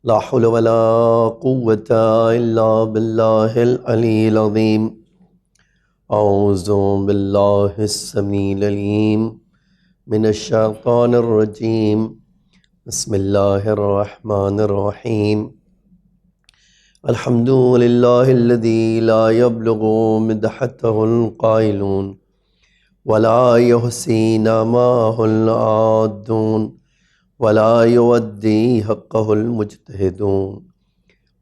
لا حول ولا قوة إلا بالله العلي العظيم. أعوذ بالله السميع العليم من الشيطان الرجيم. بسم الله الرحمن الرحيم. الحمد لله الذي لا يبلغ مدحته القائلون ولا يحصي نعمه العادون ولا يودي حقه المجتهدون،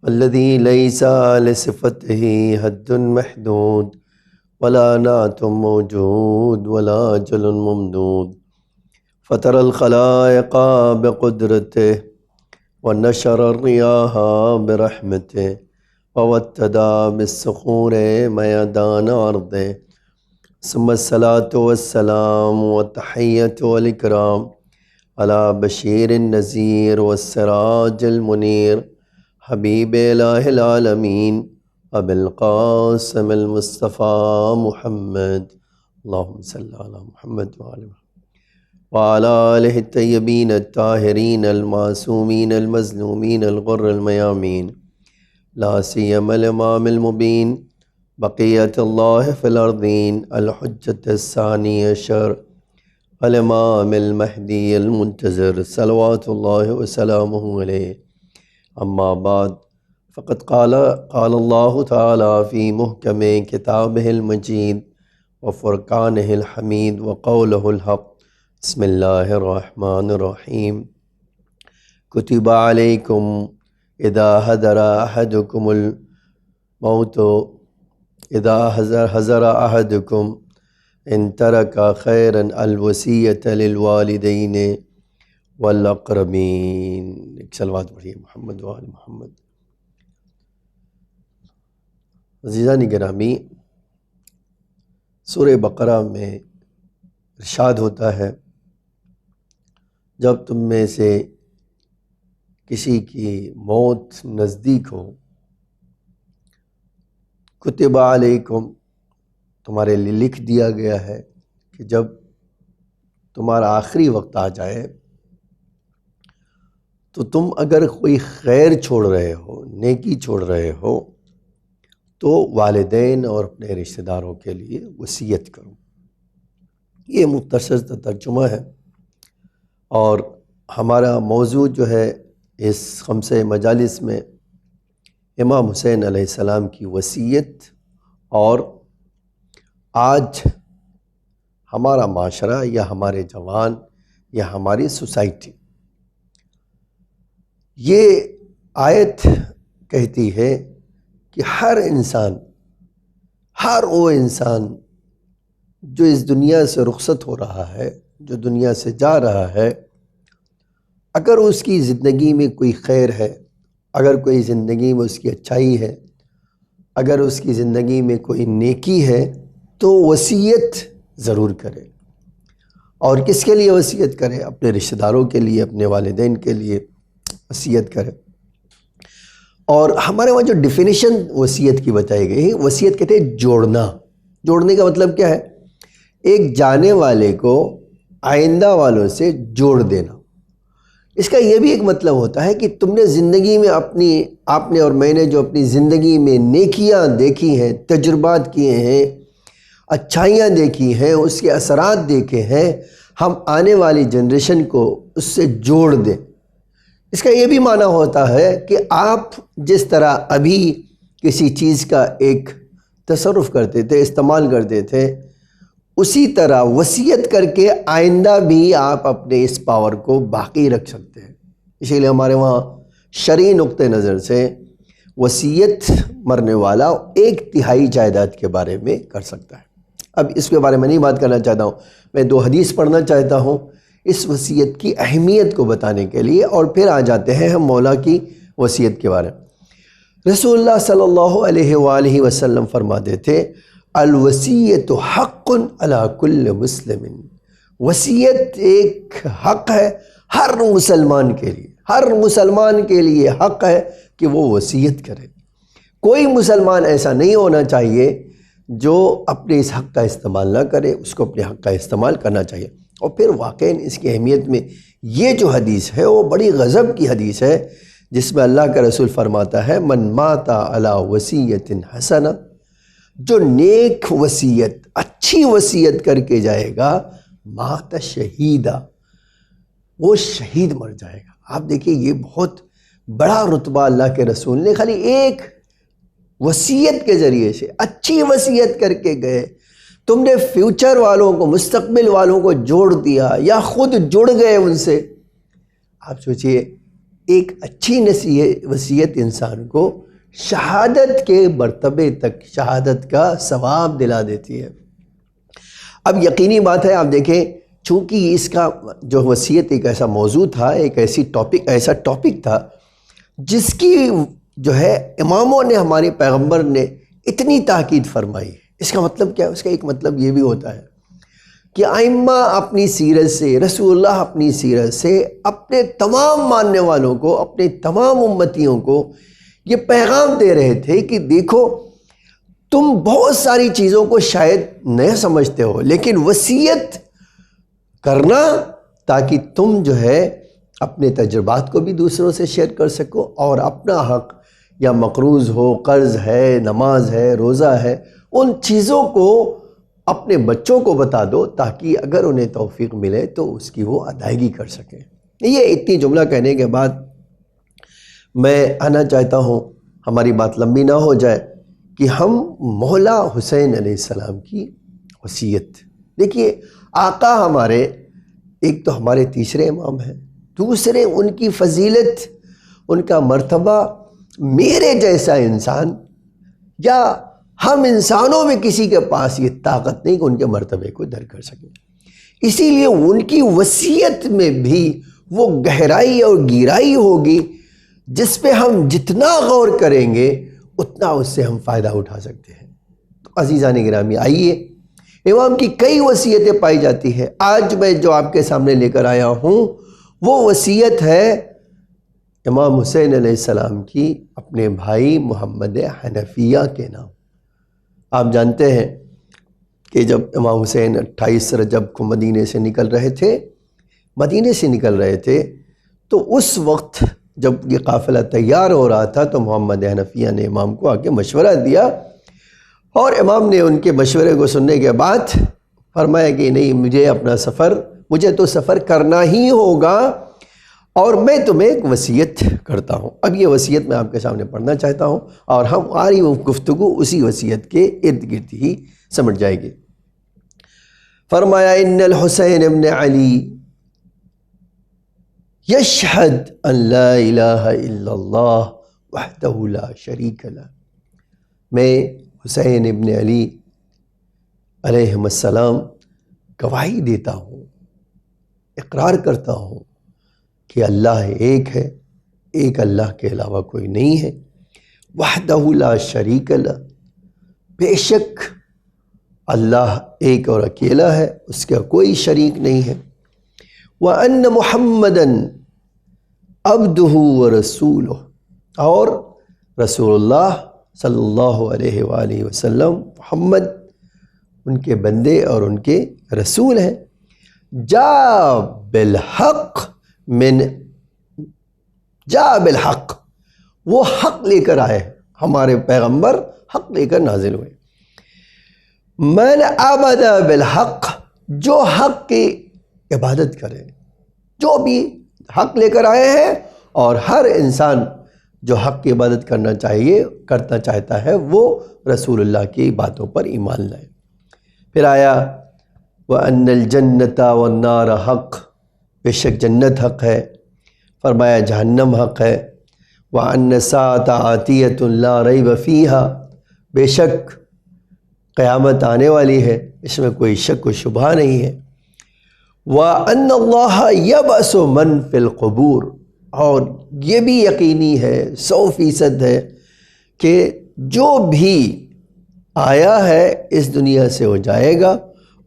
الذي ليس لصفته حد محدود ولا نعت موجود ولا أجل ممدود، فطر الخلائق بقدرته ونشر الرياح برحمته ووتد بالصخور ميدان أرضه، ثم الصلاة والسلام والتحية والإكرام على بشير النذير والسراج المنير حبيب إله العالمين أبي القاسم المصطفى محمد، اللهم صل على محمد وعلى آله الطيبين الطاهرين المعصومين المظلومين الغر الميامين، لا سيما الإمام المبين بقية الله في الأرضين الحجة الثاني عشر الإمام المهدي المنتظر صلوات الله وسلامه عليه. أما بعد، فقد قال الله تعالى في محكم كتابه المجيد وفرقانه الحميد وقوله الحق. بسم الله الرحمن الرحيم. كتب عليكم إذا حضر أحدكم الموت حضر أحدكم ان ترک خیرا الوصیۃ للوالدین والاقربین. ایک صلوات پڑھیے محمد و آل محمد. عزیزان گرامی، سورہ بقرہ میں ارشاد ہوتا ہے جب تم میں سے کسی کی موت نزدیک ہو، کتب علیکم، تمہارے لیے لکھ دیا گیا ہے کہ جب تمہارا آخری وقت آ جائے تو تم اگر کوئی خیر چھوڑ رہے ہو، نیکی چھوڑ رہے ہو، تو والدین اور اپنے رشتہ داروں کے لیے وصیت کرو. یہ مختصر ترجمہ ہے، اور ہمارا موضوع جو ہے اس خمسہ مجالس میں امام حسین علیہ السلام کی وصیت اور آج ہمارا معاشرہ یا ہمارے جوان یا ہماری سوسائٹی. یہ آیت کہتی ہے کہ ہر وہ انسان جو اس دنیا سے رخصت ہو رہا ہے، جو دنیا سے جا رہا ہے، اگر اس کی زندگی میں کوئی خیر ہے، اگر کوئی زندگی میں اس کی اچھائی ہے، اگر اس کی زندگی میں کوئی نیکی ہے، تو وصیت ضرور کرے. اور کس کے لیے وصیت کرے؟ اپنے رشتہ داروں کے لیے، اپنے والدین کے لیے وصیت کرے. اور ہمارے وہاں جو ڈیفینیشن وصیت کی بتائی گئی ہے، وصیت کہتے ہیں جوڑنا. جوڑنے کا مطلب کیا ہے؟ ایک جانے والے کو آئندہ والوں سے جوڑ دینا. اس کا یہ بھی ایک مطلب ہوتا ہے کہ تم نے زندگی میں آپ نے اور میں نے جو اپنی زندگی میں نیکیاں دیکھی ہیں، تجربات کیے ہیں، اچھائیاں دیکھی ہیں، اس کے اثرات دیکھے ہیں، ہم آنے والی جنریشن کو اس سے جوڑ دیں. اس کا یہ بھی معنی ہوتا ہے کہ آپ جس طرح ابھی کسی چیز کا ایک تصرف کرتے تھے، استعمال کرتے تھے، اسی طرح وصیت کر کے آئندہ بھی آپ اپنے اس پاور کو باقی رکھ سکتے ہیں. اسی لیے ہمارے وہاں شرعی نقطہ نظر سے وصیت مرنے والا 1/3 جائیداد کے بارے میں کر سکتا ہے. اب اس کے بارے میں نہیں بات کرنا چاہتا ہوں، میں 2 حدیث پڑھنا چاہتا ہوں اس وصیت کی اہمیت کو بتانے کے لیے، اور پھر آ جاتے ہیں ہم مولا کی وصیت کے بارے میں. رسول اللہ صلی اللہ علیہ وآلہ وسلم فرماتے تھے، الوصیت حق علی کل مسلم. وصیت ایک حق ہے ہر مسلمان کے لیے. ہر مسلمان کے لیے حق ہے کہ وہ وصیت کرے. کوئی مسلمان ایسا نہیں ہونا چاہیے جو اپنے اس حق کا استعمال نہ کرے. اس کو اپنے حق کا استعمال کرنا چاہیے. اور پھر واقعاً اس کی اہمیت میں یہ جو حدیث ہے وہ بڑی غضب کی حدیث ہے، جس میں اللہ کا رسول فرماتا ہے من مات علی وصیت حسنہ، جو نیک وصیت، اچھی وصیت کر کے جائے گا، مات شہیدہ، وہ شہید مر جائے گا۔ آپ دیکھیے یہ بہت بڑا رتبہ اللہ کے رسول نے خالی ایک وصیت کے ذریعے سے، اچھی وصیت کر کے گئے، تم نے فیوچر والوں کو، مستقبل والوں کو جوڑ دیا یا خود جڑ گئے ان سے۔ آپ سوچئے ایک اچھی وصیت انسان کو شہادت کے مرتبے تک، شہادت کا ثواب دلا دیتی ہے۔ اب یقینی بات ہے، آپ دیکھیں چونکہ اس کا جو وصیت ایک ایسا موضوع تھا، ایک ایسا ٹاپک تھا جس کی جو ہے اماموں نے، ہمارے پیغمبر نے اتنی تاکید فرمائی ہے۔ اس کا مطلب کیا ہے؟ اس کا ایک مطلب یہ بھی ہوتا ہے کہ ائمہ اپنی سیرت سے، رسول اللہ اپنی سیرت سے اپنے تمام ماننے والوں کو، اپنے تمام امتیوں کو یہ پیغام دے رہے تھے کہ دیکھو تم بہت ساری چیزوں کو شاید نہیں سمجھتے ہو، لیکن وصیت کرنا تاکہ تم جو ہے اپنے تجربات کو بھی دوسروں سے شیئر کر سکو، اور اپنا حق یا مقروض ہو، قرض ہے، نماز ہے، روزہ ہے، ان چیزوں کو اپنے بچوں کو بتا دو تاکہ اگر انہیں توفیق ملے تو اس کی وہ ادائیگی کر سکیں۔ یہ اتنی جملہ کہنے کے بعد میں آنا چاہتا ہوں، ہماری بات لمبی نہ ہو جائے، کہ ہم مولا حسین علیہ السلام کی وصیت دیکھیے۔ آقا ہمارے ایک تو ہمارے تیسرے امام ہیں، دوسرے ان کی فضیلت، ان کا مرتبہ میرے جیسا انسان یا ہم انسانوں میں کسی کے پاس یہ طاقت نہیں کہ ان کے مرتبے کو در کر سکیں۔ اسی لیے ان کی وصیت میں بھی وہ گہرائی اور گہرائی ہوگی جس پہ ہم جتنا غور کریں گے اتنا اس سے ہم فائدہ اٹھا سکتے ہیں۔ تو عزیزان گرامی، آئیے، امام کی کئی وصیتیں پائی جاتی ہیں۔ آج میں جو آپ کے سامنے لے کر آیا ہوں وہ وصیت ہے امام حسین علیہ السلام کی اپنے بھائی محمد حنفیہ کے نام۔ آپ جانتے ہیں کہ جب امام حسین 28 رجب کو مدینے سے نکل رہے تھے تو اس وقت جب یہ قافلہ تیار ہو رہا تھا تو محمد حنفیہ نے امام کو آ کے مشورہ دیا، اور امام نے ان کے مشورے کو سننے کے بعد فرمایا کہ نہیں، مجھے تو سفر کرنا ہی ہوگا، اور میں تمہیں ایک وصیت کرتا ہوں۔ اب یہ وصیت میں آپ کے سامنے پڑھنا چاہتا ہوں، اور ہماری وہ گفتگو اسی وصیت کے ارد گرد ہی سمجھ جائے گی۔ فرمایا ان الحسین ابن علی یشہد ان لا الہ الا اللہ وحدہ لا شریک لہ، میں حسین ابن علی علیہ السلام گواہی دیتا ہوں، اقرار کرتا ہوں کہ اللہ ایک ہے، ایک اللہ کے علاوہ کوئی نہیں ہے، وحدہ لا شریک لہ، بے شک اللہ ایک اور اکیلا ہے، اس کا کوئی شریک نہیں ہے، وَأَنَّ مُحَمَّدًا عَبْدُهُ وَرَسُولُهُ، اور رسول اللہ صلی اللہ علیہ وآلہ وسلم محمد ان کے بندے اور ان کے رسول ہیں۔ جاء بالحق، وہ حق لے کر آئے، ہمارے پیغمبر حق لے کر نازل ہوئے۔ من عبد بالحق، جو حق کی عبادت کرے، جو بھی حق لے کر آئے ہیں، اور ہر انسان جو حق کی عبادت کرنا چاہتا ہے وہ رسول اللہ کی باتوں پر ایمان لائے۔ پھر آیا وَأَنَّ الْجَنَّةَ وَالنَّارَ حق، بے شک جنت حق ہے، فرمایا جہنم حق ہے، وَأَنَّ السَّاعَةَ آتِيَةٌ لَا رَيْبَ فِيهَا، بے شک قیامت آنے والی ہے، اس میں کوئی شک و شبہ نہیں ہے، وَأَنَّ اللَّهَ يَبْعَثُ مَن فِي الْقُبُورِ، اور یہ بھی یقینی ہے، 100% ہے کہ جو بھی آیا ہے اس دنیا سے وہ جائے گا،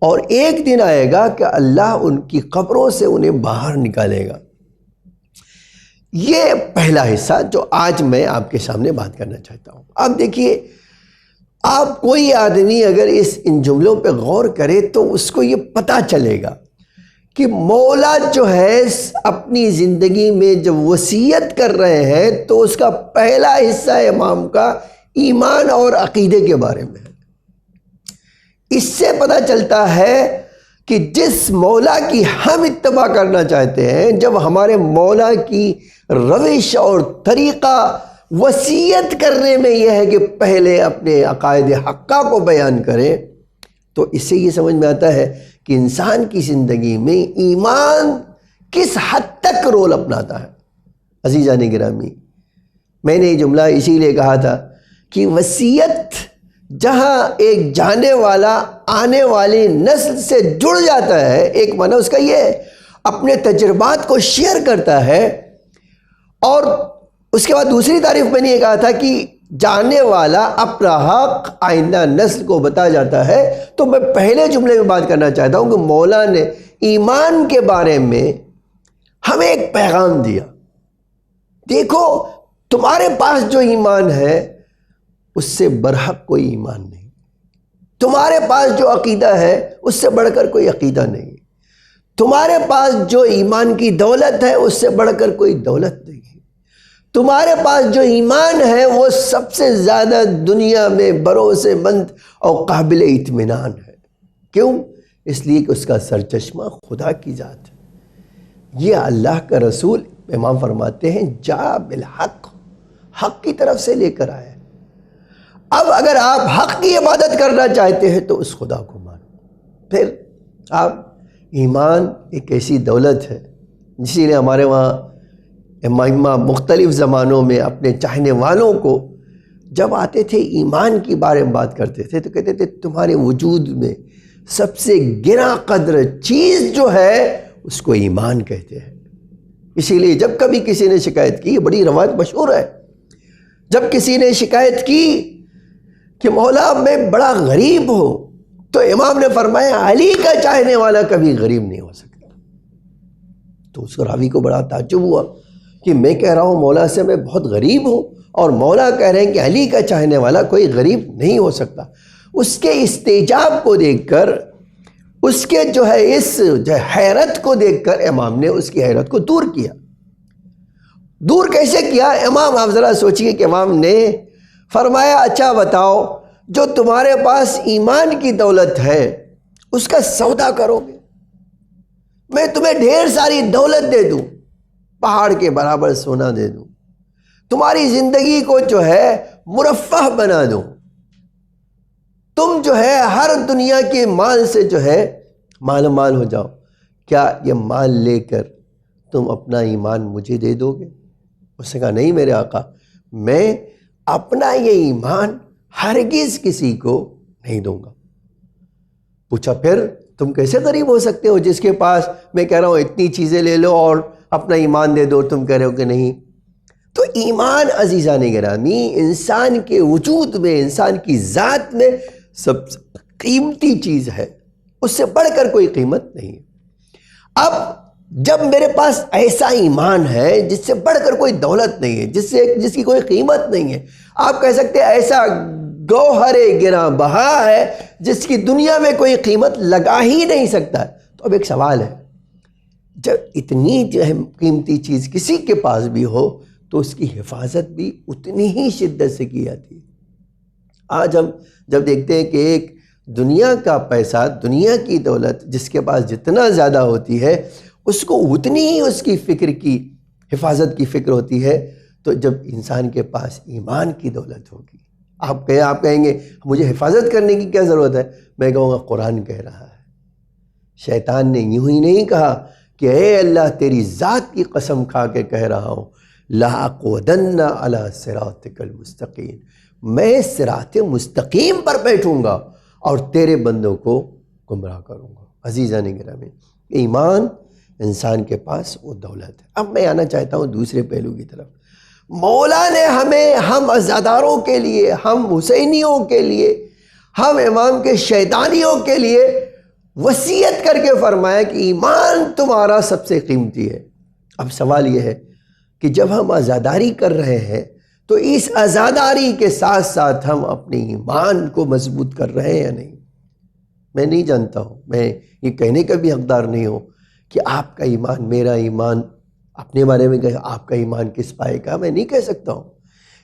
اور ایک دن آئے گا کہ اللہ ان کی قبروں سے انہیں باہر نکالے گا۔ یہ پہلا حصہ جو آج میں آپ کے سامنے بات کرنا چاہتا ہوں۔ اب دیکھیے، آپ کوئی آدمی اگر ان جملوں پہ غور کرے تو اس کو یہ پتہ چلے گا کہ مولا جو ہے اپنی زندگی میں جب وصیت کر رہے ہیں تو اس کا پہلا حصہ امام کا ایمان اور عقیدے کے بارے میں ہے۔ اس سے پتہ چلتا ہے کہ جس مولا کی ہم اتباع کرنا چاہتے ہیں، جب ہمارے مولا کی روش اور طریقہ وصیت کرنے میں یہ ہے کہ پہلے اپنے عقائد حقہ کو بیان کریں، تو اس سے یہ سمجھ میں آتا ہے کہ انسان کی زندگی میں ایمان کس حد تک رول اپناتا ہے۔ عزیزان گرامی، میں نے یہ جملہ اسی لیے کہا تھا کہ وصیت جہاں ایک جانے والا آنے والی نسل سے جڑ جاتا ہے، ایک معنی اس کا یہ ہے اپنے تجربات کو شیئر کرتا ہے، اور اس کے بعد دوسری تعریف میں نے یہ کہا تھا کہ جانے والا اپنا حق آئندہ نسل کو بتا جاتا ہے۔ تو میں پہلے جملے میں بات کرنا چاہتا ہوں کہ مولا نے ایمان کے بارے میں ہمیں ایک پیغام دیا۔ دیکھو، تمہارے پاس جو ایمان ہے اس سے برحق کوئی ایمان نہیں، تمہارے پاس جو عقیدہ ہے اس سے بڑھ کر کوئی عقیدہ نہیں، تمہارے پاس جو ایمان کی دولت ہے اس سے بڑھ کر کوئی دولت نہیں، تمہارے پاس جو ایمان ہے وہ سب سے زیادہ دنیا میں بھروسے مند اور قابل اطمینان ہے۔ کیوں؟ اس لیے کہ اس کا سرچشمہ خدا کی ذات ہے۔ یہ اللہ کا رسول امام فرماتے ہیں جا بالحق، حق کی طرف سے لے کر آیا۔ اب اگر آپ حق کی عبادت کرنا چاہتے ہیں تو اس خدا کو مانو۔ پھر آپ ایمان ایک ایسی دولت ہے، اسی لیے ہمارے وہاں امام مختلف زمانوں میں اپنے چاہنے والوں کو جب آتے تھے ایمان کی بارے میں بات کرتے تھے تو کہتے تھے تمہارے وجود میں سب سے گراں قدر چیز جو ہے اس کو ایمان کہتے ہیں۔ اسی لیے جب کبھی کسی نے شکایت کی، بڑی روایت مشہور ہے، جب کسی نے شکایت کی کہ مولا میں بڑا غریب ہوں، تو امام نے فرمایا علی کا چاہنے والا کبھی غریب نہیں ہو سکتا۔ تو اس راوی کو بڑا تعجب ہوا کہ میں کہہ رہا ہوں مولا سے میں بہت غریب ہوں، اور مولا کہہ رہے ہیں کہ علی کا چاہنے والا کوئی غریب نہیں ہو سکتا۔ اس کے استجاب کو دیکھ کر، اس کے اس حیرت کو دیکھ کر امام نے اس کی حیرت کو دور کیا۔ دور کیسے کیا؟ امام، آپ ذرا سوچئے کہ امام نے فرمایا اچھا بتاؤ، جو تمہارے پاس ایمان کی دولت ہے اس کا سودا کرو گے؟ میں تمہیں ڈھیر ساری دولت دے دوں، پہاڑ کے برابر سونا دے دوں، تمہاری زندگی کو مرفہ بنا دوں، تم ہر دنیا کے مال سے مال مال ہو جاؤ، کیا یہ مال لے کر تم اپنا ایمان مجھے دے دو گے؟ اس نے کہا نہیں میرے آقا، میں اپنا یہ ایمان ہرگز کسی کو نہیں دوں گا۔ پوچھا پھر تم کیسے غریب ہو سکتے ہو جس کے پاس میں کہہ رہا ہوں اتنی چیزیں لے لو اور اپنا ایمان دے دو، تم کہہ رہے ہو کہ نہیں؟ تو ایمان عزیزان گرامی انسان کے وجود میں، انسان کی ذات میں سب سے قیمتی چیز ہے، اس سے بڑھ کر کوئی قیمت نہیں ہے۔ اب جب میرے پاس ایسا ایمان ہے جس سے بڑھ کر کوئی دولت نہیں ہے، جس کی کوئی قیمت نہیں ہے، آپ کہہ سکتے ہیں ایسا گوہر گراں بہا ہے جس کی دنیا میں کوئی قیمت لگا ہی نہیں سکتا، تو اب ایک سوال ہے، جب اتنی قیمتی چیز کسی کے پاس بھی ہو تو اس کی حفاظت بھی اتنی ہی شدت سے کی جاتی ہے۔ آج ہم جب دیکھتے ہیں کہ ایک دنیا کا پیسہ، دنیا کی دولت جس کے پاس جتنا زیادہ ہوتی ہے اس کو اتنی ہی اس کی فکر کی، حفاظت کی فکر ہوتی ہے، تو جب انسان کے پاس ایمان کی دولت ہوگی، آپ کہیں گے مجھے حفاظت کرنے کی کیا ضرورت ہے؟ میں کہوں گا قرآن کہہ رہا ہے، شیطان نے یوں ہی نہیں کہا کہ اے اللہ تیری ذات کی قسم کھا کے کہہ رہا ہوں لَأَقْعُدَنَّ عَلَىٰ صِرَاطِكَ الْمُسْتَقِيمِ، میں صراط مستقیم پر بیٹھوں گا اور تیرے بندوں کو گمراہ کروں گا۔ عزیزان گرامی، ایمان انسان کے پاس وہ دولت ہے۔ اب میں آنا چاہتا ہوں دوسرے پہلو کی طرف۔ مولا نے ہمیں، ہم عزاداروں کے لیے، ہم حسینیوں کے لیے، ہم امام کے شیطانیوں کے لیے وصیت کر کے فرمایا کہ ایمان تمہارا سب سے قیمتی ہے۔ اب سوال یہ ہے کہ جب ہم عزاداری کر رہے ہیں تو اس عزاداری کے ساتھ ساتھ ہم اپنے ایمان کو مضبوط کر رہے ہیں یا نہیں؟ میں نہیں جانتا ہوں، میں یہ کہنے کا بھی حقدار نہیں ہوں کہ آپ کا ایمان میرا ایمان، اپنے بارے میں کہ آپ کا ایمان کس پائے کا، میں نہیں کہہ سکتا ہوں،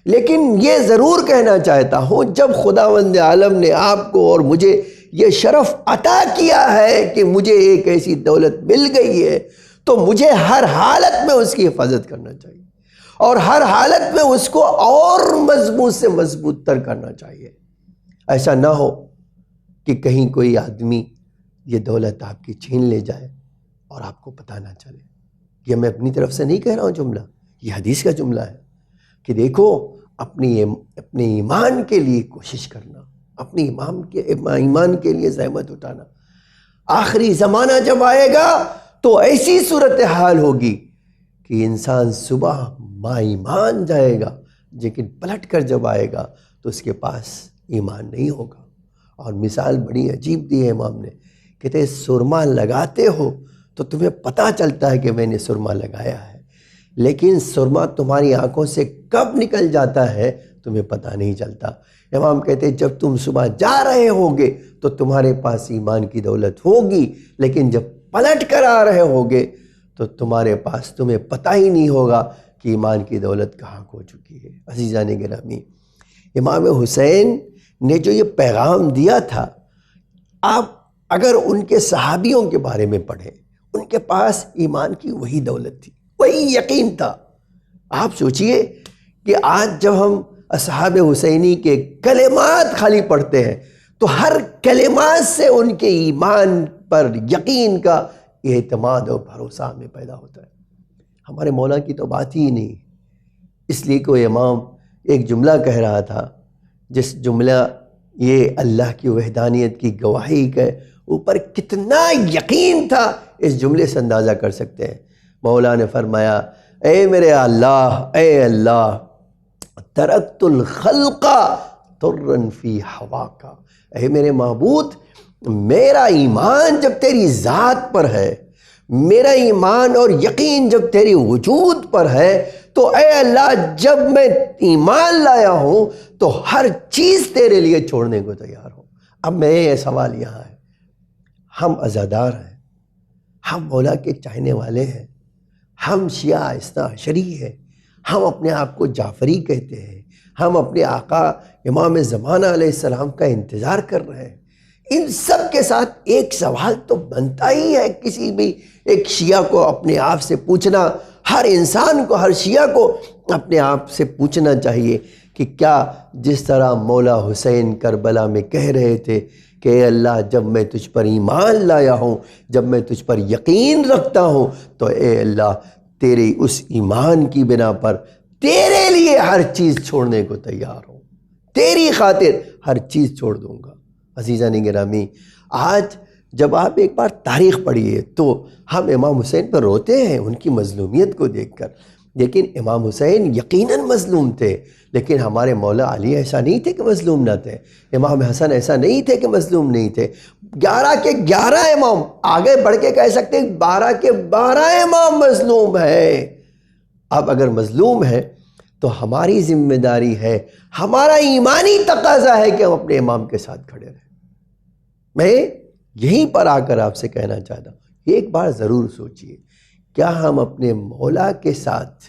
لیکن یہ ضرور کہنا چاہتا ہوں جب خداوند عالم نے آپ کو اور مجھے یہ شرف عطا کیا ہے کہ مجھے ایک ایسی دولت مل گئی ہے، تو مجھے ہر حالت میں اس کی حفاظت کرنا چاہیے اور ہر حالت میں اس کو اور مضبوط سے مضبوط تر کرنا چاہیے۔ ایسا نہ ہو کہ کہیں کوئی آدمی یہ دولت آپ کی چھین لے جائے اور آپ کو پتہ نہ چلے۔ یہ میں اپنی طرف سے نہیں کہہ رہا ہوں جملہ، یہ حدیث کا جملہ ہے کہ دیکھو اپنے ایمان کے لیے کوشش کرنا، اپنے ایمان کے لیے زحمت اٹھانا۔ آخری زمانہ جب آئے گا تو ایسی صورتحال ہوگی کہ انسان صبح ایمان جائے گا، لیکن پلٹ کر جب آئے گا تو اس کے پاس ایمان نہیں ہوگا۔ اور مثال بڑی عجیب دی ہے امام نے، کہتے سرما لگاتے ہو تو تمہیں پتہ چلتا ہے کہ میں نے سرما لگایا ہے، لیکن سرما تمہاری آنکھوں سے کب نکل جاتا ہے تمہیں پتہ نہیں چلتا۔ امام کہتے جب تم صبح جا رہے ہوگے تو تمہارے پاس ایمان کی دولت ہوگی، لیکن جب پلٹ کر آ رہے ہوگے تو تمہارے پاس تمہیں پتہ ہی نہیں ہوگا کہ ایمان کی دولت کہاں کھو چکی ہے۔ عزیزان گرامی، امام حسین نے جو یہ پیغام دیا تھا، آپ اگر ان کے صحابیوں کے بارے میں پڑھیں، ان کے پاس ایمان کی وہی دولت تھی، وہی یقین تھا۔ آپ سوچئے کہ آج جب ہم اصحاب حسینی کے کلمات خالی پڑھتے ہیں تو ہر کلمات سے ان کے ایمان پر یقین کا اعتماد اور بھروسہ ہمیں پیدا ہوتا ہے۔ ہمارے مولا کی تو بات ہی نہیں، اس لیے کوئی امام ایک جملہ کہہ رہا تھا، جس جملہ یہ اللہ کی وحدانیت کی گواہی کے اوپر کتنا یقین تھا، اس جملے سے اندازہ کر سکتے ہیں۔ مولا نے فرمایا اے میرے اللہ، اے اللہ، ترکت الخلق طرا فی ہواک، اے میرے معبود، میرا ایمان جب تیری ذات پر ہے، میرا ایمان اور یقین جب تیری وجود پر ہے، تو اے اللہ جب میں ایمان لایا ہوں تو ہر چیز تیرے لیے چھوڑنے کو تیار ہوں۔ اب میں یہ سوال یہاں ہے، ہم عزادار ہیں، ہم مولا کے چاہنے والے ہیں، ہم شیعہ اثنا عشری ہیں، ہم اپنے آپ کو جعفری کہتے ہیں، ہم اپنے آقا امام زمانہ علیہ السلام کا انتظار کر رہے ہیں۔ ان سب کے ساتھ ایک سوال تو بنتا ہی ہے، کسی بھی ایک شیعہ کو اپنے آپ سے پوچھنا، ہر انسان کو، ہر شیعہ کو اپنے آپ سے پوچھنا چاہیے کہ کیا جس طرح مولا حسین کربلا میں کہہ رہے تھے کہ اے اللہ جب میں تجھ پر ایمان لایا ہوں، جب میں تجھ پر یقین رکھتا ہوں، تو اے اللہ تیرے اس ایمان کی بنا پر تیرے لیے ہر چیز چھوڑنے کو تیار ہوں، تیری خاطر ہر چیز چھوڑ دوں گا۔ عزیزان گرامی، آج جب آپ ایک بار تاریخ پڑھیے تو ہم امام حسین پر روتے ہیں ان کی مظلومیت کو دیکھ کر، لیکن امام حسین یقیناً مظلوم تھے، لیکن ہمارے مولا علی ایسا نہیں تھے کہ مظلوم نہ تھے، امام حسن ایسا نہیں تھے کہ مظلوم نہیں تھے۔ 11 کے 11 امام، آگے بڑھ کے کہہ سکتے ہیں 12 کے 12 امام مظلوم ہیں۔ اب اگر مظلوم ہے تو ہماری ذمہ داری ہے، ہمارا ایمانی تقاضا ہے کہ ہم اپنے امام کے ساتھ کھڑے رہیں۔ میں یہیں پر آ کر آپ سے کہنا چاہتا ہوں، ایک بار ضرور سوچئے، کیا ہم اپنے مولا کے ساتھ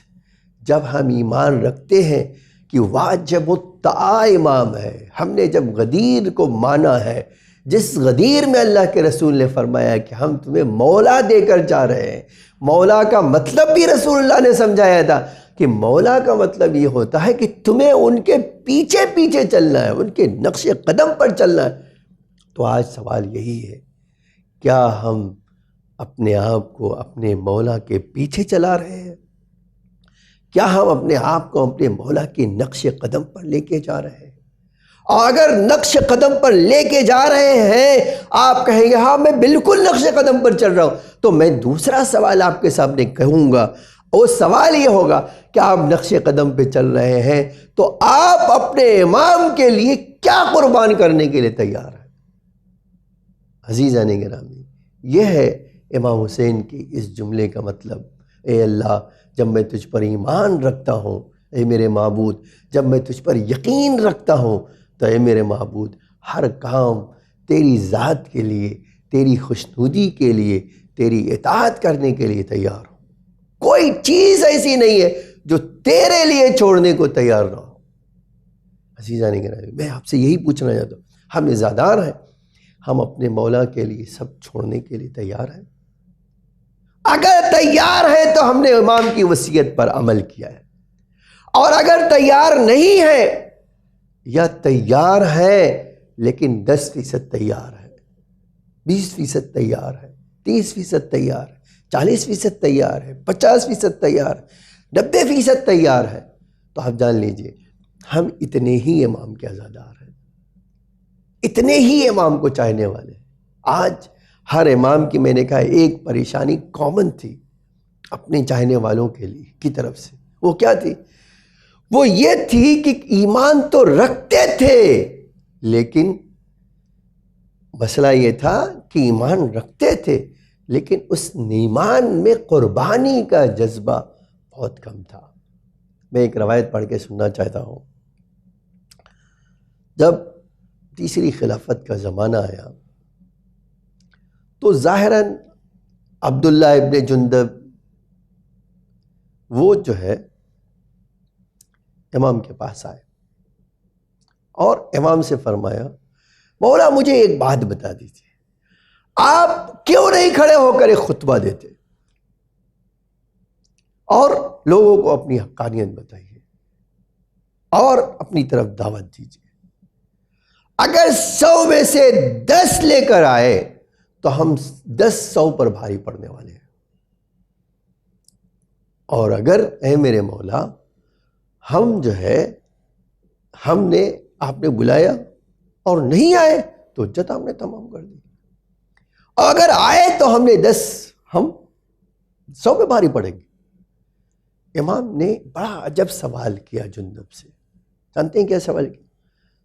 جب ہم ایمان رکھتے ہیں کہ واجب الطاعہ امام ہے، ہم نے جب غدیر کو مانا ہے، جس غدیر میں اللہ کے رسول نے فرمایا کہ ہم تمہیں مولا دے کر جا رہے ہیں، مولا کا مطلب بھی رسول اللہ نے سمجھایا تھا کہ مولا کا مطلب یہ ہوتا ہے کہ تمہیں ان کے پیچھے پیچھے چلنا ہے، ان کے نقش قدم پر چلنا ہے۔ تو آج سوال یہی ہے، کیا ہم اپنے آپ کو اپنے مولا کے پیچھے چلا رہے ہیں؟ کیا ہم اپنے آپ کو اپنے مولا کے نقش قدم پر لے کے جا رہے ہیں؟ اور اگر نقش قدم پر لے کے جا رہے ہیں، آپ کہیں گے ہاں میں بالکل نقش قدم پر چل رہا ہوں، تو میں دوسرا سوال آپ کے سامنے کہوں گا، اور سوال یہ ہوگا کہ آپ نقش قدم پہ چل رہے ہیں تو آپ اپنے امام کے لیے کیا قربان کرنے کے لیے تیار ہیں؟ عزیزان گرامی، یہ ہے امام حسین کی اس جملے کا مطلب، اے اللہ جب میں تجھ پر ایمان رکھتا ہوں، اے میرے معبود جب میں تجھ پر یقین رکھتا ہوں، تو اے میرے معبود ہر کام تیری ذات کے لیے، تیری خوشنودی کے لیے، تیری اطاعت کرنے کے لیے تیار ہوں. کوئی چیز ایسی نہیں ہے جو تیرے لیے چھوڑنے کو تیار نہ ہو. عزیزان گرامی، میں آپ سے یہی پوچھنا چاہتا ہوں، ہم عزادار ہیں، ہم اپنے مولا کے لیے سب چھوڑنے کے لیے تیار ہیں؟ اگر تیار ہے تو ہم نے امام کی وصیت پر عمل کیا ہے، اور اگر تیار نہیں ہے یا تیار ہے لیکن 10% تیار ہے، 20% تیار ہے، 30% تیار ہے، 40% تیار ہے، 50% تیار ہے، 90% تیار ہے، تو آپ جان لیجئے ہم اتنے ہی امام کے عزادار ہیں، اتنے ہی امام کو چاہنے والے ہیں. آج ہر امام کی، میں نے کہا، ایک پریشانی کامن تھی اپنے چاہنے والوں کے لیے کی طرف سے. وہ کیا تھی؟ وہ یہ تھی کہ ایمان تو رکھتے تھے، لیکن مسئلہ یہ تھا کہ ایمان رکھتے تھے لیکن اس ایمان میں قربانی کا جذبہ بہت کم تھا. میں ایک روایت پڑھ کے سننا چاہتا ہوں. جب تیسری خلافت کا زمانہ آیا تو ظاہراً عبداللہ ابن جندب وہ جو ہے امام کے پاس آئے اور امام سے فرمایا، مولا مجھے ایک بات بتا دیجیے، آپ کیوں نہیں کھڑے ہو کر ایک خطبہ دیتے اور لوگوں کو اپنی حقانیت بتائیے اور اپنی طرف دعوت دیجیے. اگر 100 میں سے 10 لے کر آئے تو ہم 10 100 پر بھاری پڑنے والے ہیں، اور اگر اے میرے مولا ہم جو ہے آپ نے بلایا اور نہیں آئے تو حجت ہم نے تمام کر دی، اور اگر آئے تو ہم نے 10 ہم 100 پہ بھاری پڑیں گے. امام نے بڑا عجب سوال کیا جندب سے. جانتے ہیں کیا سوال کیا؟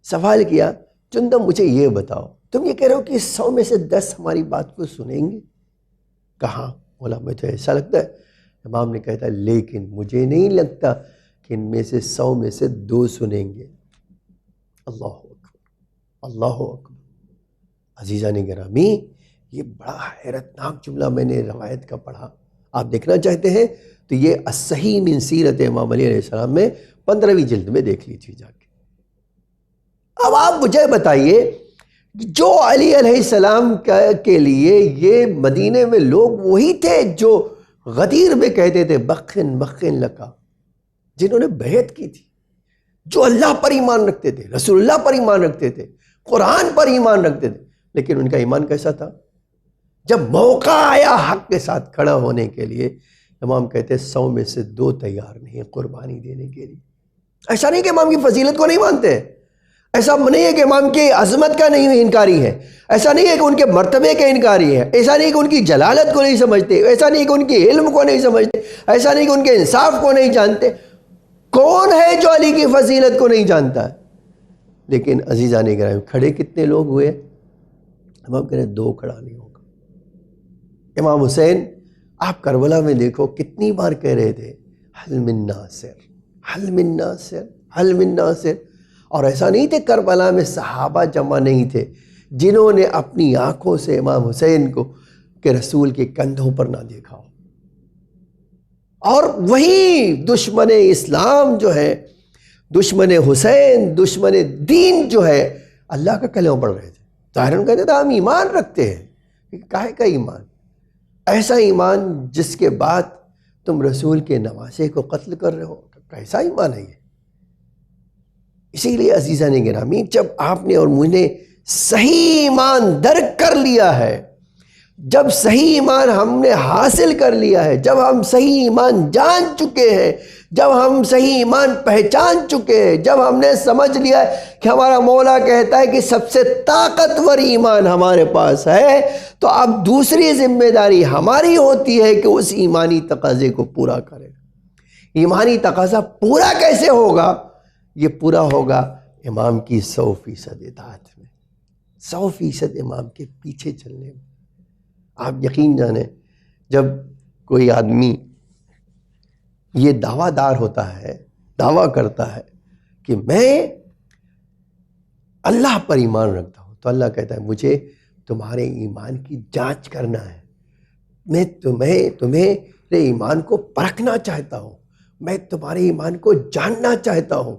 سوال کیا، جندب مجھے یہ بتاؤ، تم یہ کہہ رہے ہو کہ 100 میں سے 10 ہماری بات کو سنیں گے؟ کہاں؟ مولا مجھے ایسا لگتا ہے. امام نے کہتا ہے لیکن مجھے نہیں لگتا کہ ان میں سے 100 میں سے 2 سنیں گے. اللہ اکبر، اللہ اکبر. عزیزان گرامی، یہ بڑا حیرتناک جملہ میں نے روایت کا پڑھا. آپ دیکھنا چاہتے ہیں تو یہ الصحیح من سیرت امام علی علیہ السلام میں 15ویں جلد میں دیکھ لیجیے جا کے. اب آپ مجھے بتائیے، جو علی علیہ السلام کے لیے یہ مدینے میں لوگ وہی تھے جو غدیر میں کہتے تھے بخن بخن لکا، جنہوں نے بیعت کی تھی، جو اللہ پر ایمان رکھتے تھے، رسول اللہ پر ایمان رکھتے تھے، قرآن پر ایمان رکھتے تھے. لیکن ان کا ایمان کیسا تھا؟ جب موقع آیا حق کے ساتھ کھڑا ہونے کے لیے، امام کہتے 100 میں سے 2 تیار نہیں قربانی دینے کے لیے. ایسا نہیں کہ امام کی فضیلت کو نہیں مانتے، ایسا نہیں ہے کہ امام کی عظمت کا نہیں انکاری ہے، ایسا نہیں ہے کہ ان کے مرتبے کے انکاری ہے، ایسا نہیں کہ ان کی جلالت کو نہیں سمجھتے، ایسا نہیں کہ ان کے علم کو نہیں سمجھتے، ایسا نہیں کہ ان کے انصاف کو نہیں جانتے. کون ہے جو علی کی فضیلت کو نہیں جانتا ہے؟ لیکن عزیزان گرامی، کھڑے کتنے لوگ ہوئے؟ امام کہہ رہے 2 کھڑا نہیں ہوگا. امام حسین آپ کربلا میں دیکھو کتنی بار کہہ رہے تھے حل من ناصر، حل من ناصر، حل من ناصر. اور ایسا نہیں تھے کربلا میں صحابہ جمع نہیں تھے جنہوں نے اپنی آنکھوں سے امام حسین کو کہ رسول کے کندھوں پر نہ دیکھا ہو. اور وہی دشمن اسلام جو ہے، دشمن حسین، دشمن دین جو ہے، اللہ کا کلمہ پڑھ رہے تھے. ظاہراً کہتے تھے ہم ایمان رکھتے ہیں. کاہے کا ایمان؟ ایسا ایمان جس کے بعد تم رسول کے نواسے کو قتل کر رہے ہو، کیسا ایمان ہے یہ؟ اسی لیے عزیزان گرامی، جب آپ نے اور مجھ نے صحیح ایمان درک کر لیا ہے، جب صحیح ایمان ہم نے حاصل کر لیا ہے، جب ہم صحیح ایمان جان چکے ہیں، جب ہم صحیح ایمان پہچان چکے ہیں، جب ہم نے سمجھ لیا ہے کہ ہمارا مولا کہتا ہے کہ سب سے طاقتور ایمان ہمارے پاس ہے، تو اب دوسری ذمہ داری ہماری ہوتی ہے کہ اس ایمانی تقاضے کو پورا کریں. ایمانی تقاضا پورا کیسے ہوگا؟ یہ پورا ہوگا امام کی 100% اطاعت میں، 100% امام کے پیچھے چلنے میں. آپ یقین جانیں، جب کوئی آدمی یہ دعویٰ دار ہوتا ہے، دعویٰ کرتا ہے کہ میں اللہ پر ایمان رکھتا ہوں، تو اللہ کہتا ہے مجھے تمہارے ایمان کی جانچ کرنا ہے. میں تمہارے ایمان کو پرکھنا چاہتا ہوں، میں تمہارے ایمان کو جاننا چاہتا ہوں،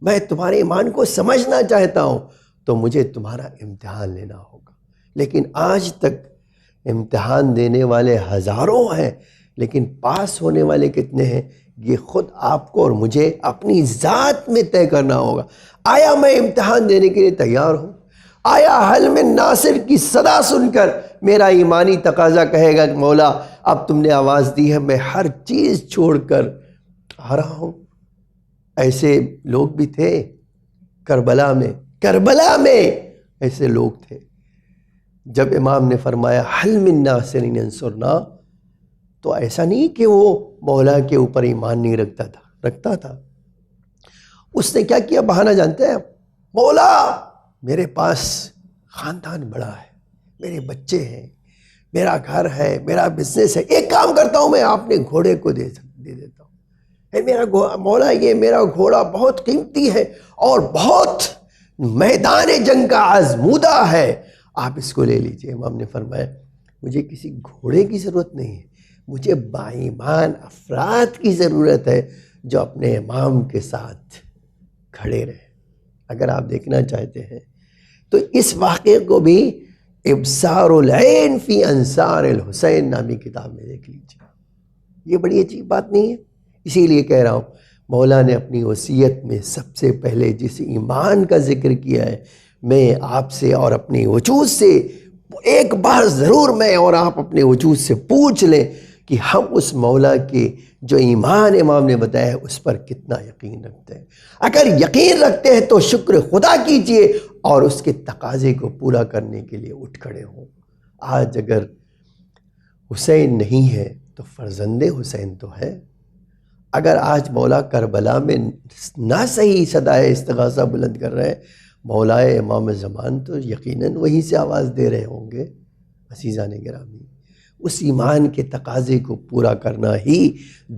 میں تمہارے ایمان کو سمجھنا چاہتا ہوں، تو مجھے تمہارا امتحان لینا ہوگا۔ لیکن آج تک امتحان دینے والے ہزاروں ہیں، لیکن پاس ہونے والے کتنے ہیں؟ یہ خود آپ کو اور مجھے اپنی ذات میں طے کرنا ہوگا۔ آیا میں امتحان دینے کے لیے تیار ہوں؟ آیا حل میں ناصر کی صدا سن کر میرا ایمانی تقاضا کہے گا کہ مولا اب تم نے آواز دی ہے، میں ہر چیز چھوڑ کر آ رہا ہوں؟ ایسے لوگ بھی تھے کربلا میں ایسے لوگ تھے۔ جب امام نے فرمایا حل من ناصر انصرنا، تو ایسا نہیں کہ وہ مولا کے اوپر ایمان نہیں رکھتا تھا۔ اس نے کیا کیا؟ بہانہ جانتے ہیں؟ مولا میرے پاس خاندان بڑا ہے، میرے بچے ہیں، میرا گھر ہے، میرا بزنس ہے، ایک کام کرتا ہوں میں اپنے گھوڑے کو دے دیتا ہوں۔ مولا یہ میرا گھوڑا بہت قیمتی ہے اور بہت میدان جنگ کا آزمودہ ہے، آپ اس کو لے لیجئے۔ امام نے فرمایا مجھے کسی گھوڑے کی ضرورت نہیں ہے، مجھے باایمان افراد کی ضرورت ہے جو اپنے امام کے ساتھ کھڑے رہے۔ اگر آپ دیکھنا چاہتے ہیں تو اس واقعے کو بھی ابصار العین فی انصار الحسین نامی کتاب میں دیکھ لیجیے۔ یہ بڑی عجیب بات نہیں ہے؟ اسی لیے کہہ رہا ہوں، مولا نے اپنی وصیت میں سب سے پہلے جس ایمان کا ذکر کیا ہے، میں آپ سے اور اپنے وجود سے ایک بار ضرور میں اور آپ اپنے وجود سے پوچھ لیں کہ ہم اس مولا کے جو ایمان امام نے بتایا ہے اس پر کتنا یقین رکھتے ہیں۔ اگر یقین رکھتے ہیں تو شکر خدا کیجئے اور اس کے تقاضے کو پورا کرنے کے لیے اٹھ کھڑے ہوں۔ آج اگر حسین نہیں ہے تو فرزند حسین تو ہے۔ اگر آج مولا کربلا میں نہ صحیح صدائے استغاثہ بلند کر رہے ہیں، مولائے امام زمان تو یقیناً وہیں سے آواز دے رہے ہوں گے۔ عزیزان گرامی، اس ایمان کے تقاضے کو پورا کرنا ہی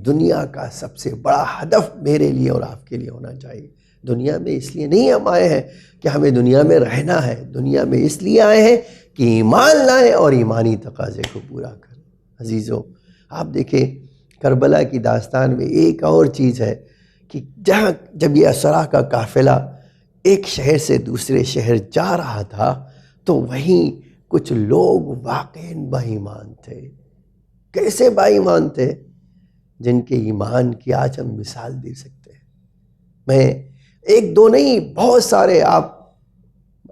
دنیا کا سب سے بڑا ہدف میرے لیے اور آپ کے لیے ہونا چاہیے۔ دنیا میں اس لیے نہیں ہم آئے ہیں کہ ہمیں دنیا میں رہنا ہے، دنیا میں اس لیے آئے ہیں کہ ایمان لائیں اور ایمانی تقاضے کو پورا کریں۔ عزیزو، آپ دیکھیں کربلا کی داستان میں ایک اور چیز ہے کہ جب یہ اسرا کا قافلہ ایک شہر سے دوسرے شہر جا رہا تھا تو وہیں کچھ لوگ واقعاً با ایمان تھے۔ کیسے با ایمان تھے؟ جن کے ایمان کی آج ہم مثال دے سکتے ہیں۔ میں ایک دو نہیں، بہت سارے آپ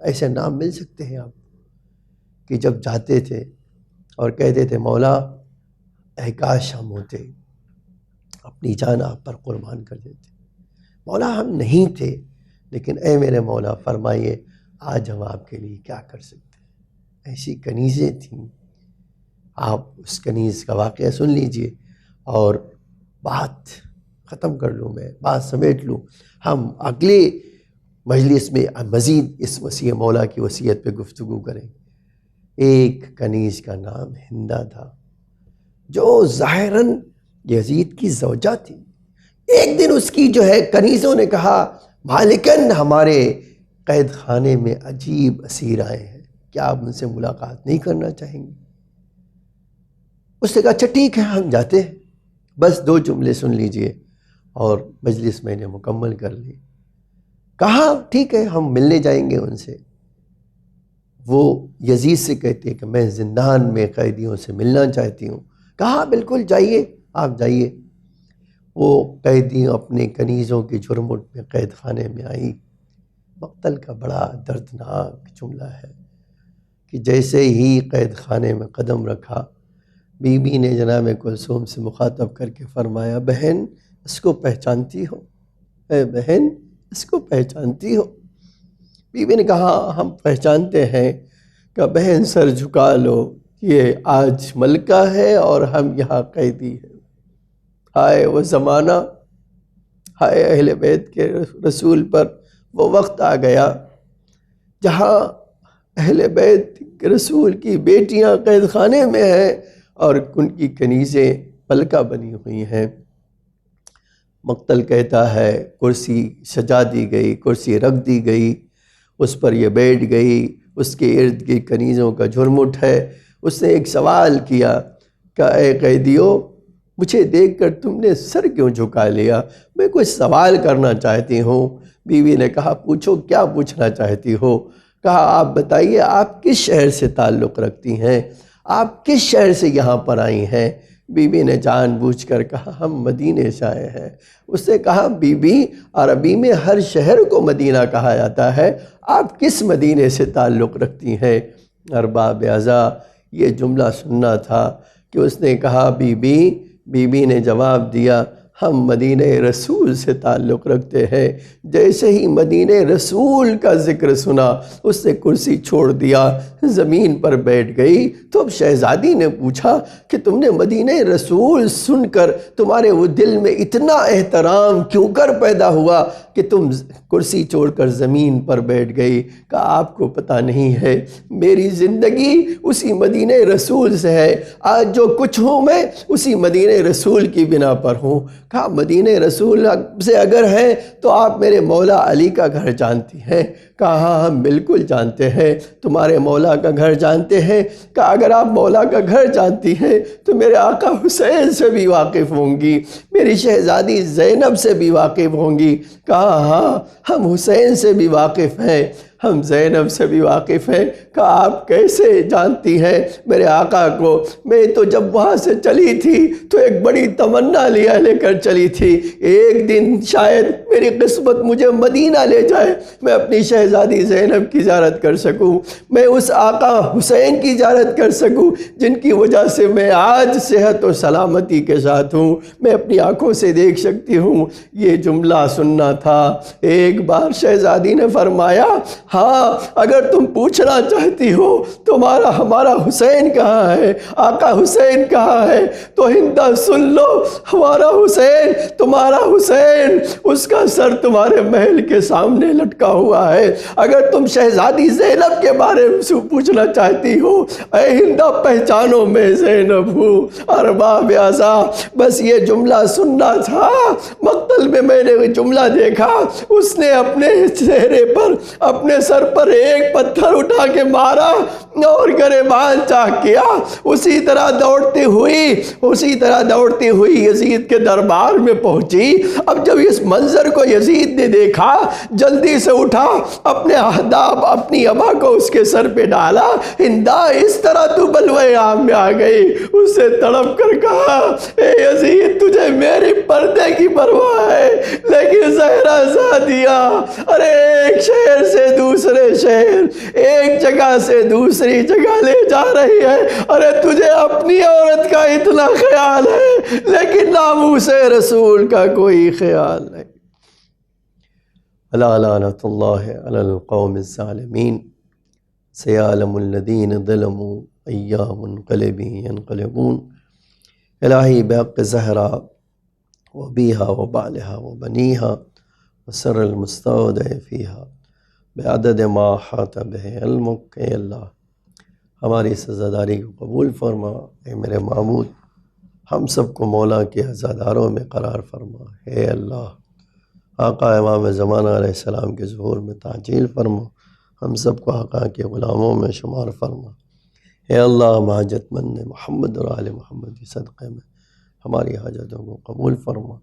ایسے نام مل سکتے ہیں آپ کہ جب جاتے تھے اور کہتے تھے مولا اے کاش ہم ہوتے، اپنی جان آپ پر قربان کر دیتے۔ مولا ہم نہیں تھے لیکن اے میرے مولا فرمائیے آج ہم آپ کے لیے کیا کر سکتے ہیں۔ ایسی کنیزیں تھیں۔ آپ اس کنیز کا واقعہ سن لیجئے اور بات ختم کر لوں، میں بات سمیٹ لوں۔ ہم اگلے مجلس میں مزید اس وصیت مولا کی وصیت پہ گفتگو کریں۔ ایک کنیز کا نام ہندہ تھا جو ظاہراً یزید کی زوجہ تھی۔ ایک دن اس کی کنیزوں نے کہا مالکن ہمارے قید خانے میں عجیب اسیر آئے ہیں، کیا آپ ان سے ملاقات نہیں کرنا چاہیں گے؟ اس نے کہا اچھا ٹھیک ہے ہم جاتے ہیں، بس 2 جملے سن لیجئے اور مجلس میں نے مکمل کر لی۔ کہا ٹھیک ہے ہم ملنے جائیں گے ان سے۔ وہ یزید سے کہتے کہ میں زندان میں قیدیوں سے ملنا چاہتی ہوں۔ کہا بالکل جائیے، آپ جائیے۔ وہ قیدی اپنے کنیزوں کی جھرمٹ میں قید خانے میں آئی۔ مقتل کا بڑا دردناک جملہ ہے کہ جیسے ہی قید خانے میں قدم رکھا، بی بی نے جناب کلثوم سے مخاطب کر کے فرمایا بہن اس کو پہچانتی ہو؟ اے بہن اس کو پہچانتی ہو؟ بی بی نے کہا ہم پہچانتے ہیں۔ کہ بہن سر جھکا لو، یہ آج ملکہ ہے اور ہم یہاں قیدی ہیں۔ ہائے وہ زمانہ، ہائے اہل بیت کے رسول پر وہ وقت آ گیا جہاں اہل بیت کے رسول کی بیٹیاں قید خانے میں ہیں اور ان کی کنیزیں ملکہ بنی ہوئی ہیں۔ مقتل کہتا ہے کرسی سجا دی گئی، کرسی رکھ دی گئی، اس پر یہ بیٹھ گئی، اس کے ارد گرد کنیزوں کا جھرمٹ ہے۔ اس نے ایک سوال کیا، کہا اے قیدیوں مجھے دیکھ کر تم نے سر کیوں جھکا لیا؟ میں کچھ سوال کرنا چاہتی ہوں۔ بیوی نے کہا پوچھو، کیا پوچھنا چاہتی ہو؟ کہا آپ بتائیے آپ کس شہر سے تعلق رکھتی ہیں؟ آپ کس شہر سے یہاں پر آئی ہیں؟ بیوی نے جان بوجھ کر کہا ہم مدینے سے آئے ہیں۔ اس نے کہا بی بی عربی میں ہر شہر کو مدینہ کہا جاتا ہے، آپ کس مدینے سے تعلق رکھتی ہیں؟ ارباب اعضاء یہ جملہ سننا تھا کہ اس نے کہا بی بی نے جواب دیا ہم مدینہ رسول سے تعلق رکھتے ہیں۔ جیسے ہی مدینہ رسول کا ذکر سنا اس نے کرسی چھوڑ دیا، زمین پر بیٹھ گئی۔ تو اب شہزادی نے پوچھا کہ تم نے مدینہ رسول سن کر تمہارے وہ دل میں اتنا احترام کیوں کر پیدا ہوا کہ تم کرسی چھوڑ کر زمین پر بیٹھ گئی؟ کہا آپ کو پتہ نہیں ہے میری زندگی اسی مدینہ رسول سے ہے، آج جو کچھ ہوں میں اسی مدینہ رسول کی بنا پر ہوں۔ کہا مدینہ رسول سے اگر ہے تو آپ میرے مولا علی کا گھر جانتی ہیں؟ کہا ہاں ہم بالکل جانتے ہیں، تمہارے مولا کا گھر جانتے ہیں؟ کہا اگر آپ مولا کا گھر جانتی ہیں تو میرے آقا حسین سے بھی واقف ہوں گی، میری شہزادی زینب سے بھی واقف ہوں گی۔ کہا ہاں ہم حسین سے بھی واقف ہیں، ہم زینب سے بھی واقف ہیں۔ کہا آپ کیسے جانتی ہیں میرے آقا کو؟ میں تو جب وہاں سے چلی تھی تو ایک بڑی تمنا لے کر چلی تھی، ایک دن شاید میری قسمت مجھے مدینہ لے جائے، میں اپنی شہزادی زینب کی زیارت کر سکوں، میں اس آقا حسین کی زیارت کر سکوں جن کی وجہ سے میں آج صحت و سلامتی کے ساتھ ہوں، میں اپنی آنکھوں سے دیکھ سکتی ہوں۔ یہ جملہ سننا تھا۔ ایک بار شہزادی نے فرمایا ہاں اگر تم پوچھنا چاہتی ہو ہمارا حسین کہاں ہے، آقا حسین کہاں ہے، تو ہندہ سن لو، ہمارا حسین، تمہارا حسین، اس کا سر تمہارے محل کے سامنے لٹکا ہوا ہے۔ اگر تم شہزادی زینب کے بارے میں پوچھنا چاہتی ہو، اے ہندہ پہچانو میں زینب ہوں۔ ارباب اعضاء بس یہ جملہ سننا تھا، مقتل میں نے وہ جملہ دیکھا، اس نے اپنے چہرے پر، اپنے سر پر ایک پتھر اٹھا کے مارا اور گریبان چاک کیا۔ اسی طرح دوڑتی ہوئی یزید کے دربار میں پہنچی۔ اب جب اس منظر کو یزید نے دیکھا جلدی سے اٹھا، اپنے اہداب اپنی ابا کو اس کے سر پہ ڈالا، ہندہ اس طرح تو بلوے عام میں آ گئی۔ اس سے تڑپ کر کہا اے یزید تجھے میری پردے کی پرواہ ہے لیکن زہرا زادیہ ارے ایک شہر سے دوسرے شہر، ایک جگہ سے دوسری جگہ لے جا رہی ہے، ارے تجھے اپنی عورت کا اتنا خیال ہے لیکن ناموس رسول کا کوئی خیال نہیں۔ الا لعنۃ اللہ علی القوم الظالمین، سیعلم الذین ظلموا ای منقلب ینقلبون۔ الہی بحق زہرا وبیہا وبعلہا وبنیہا وسر المستودع فیہا بعدد ما احاط بہ علمک، اے اللہ ہماری سزاداری کو قبول فرما، اے میرے معبود ہم سب کو مولا کے عزاداروں میں قرار فرما، اے اللہ آقا امام زمانہ علیہ السلام کے ظہور میں تعجیل فرما، ہم سب کو آقا کے غلاموں میں شمار فرما، اے اللہ ہم حاجت مند محمد اور آل محمد کی صدقے میں ہماری حاجتوں کو قبول فرما،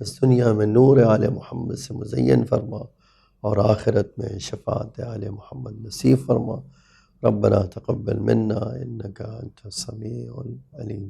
اس دنیا میں نور آل محمد سے مزین فرما اور آخرت میں شفاعت آل محمد نصیب فرما۔ ربنا تقبل منا انک انت السمیع العلیم۔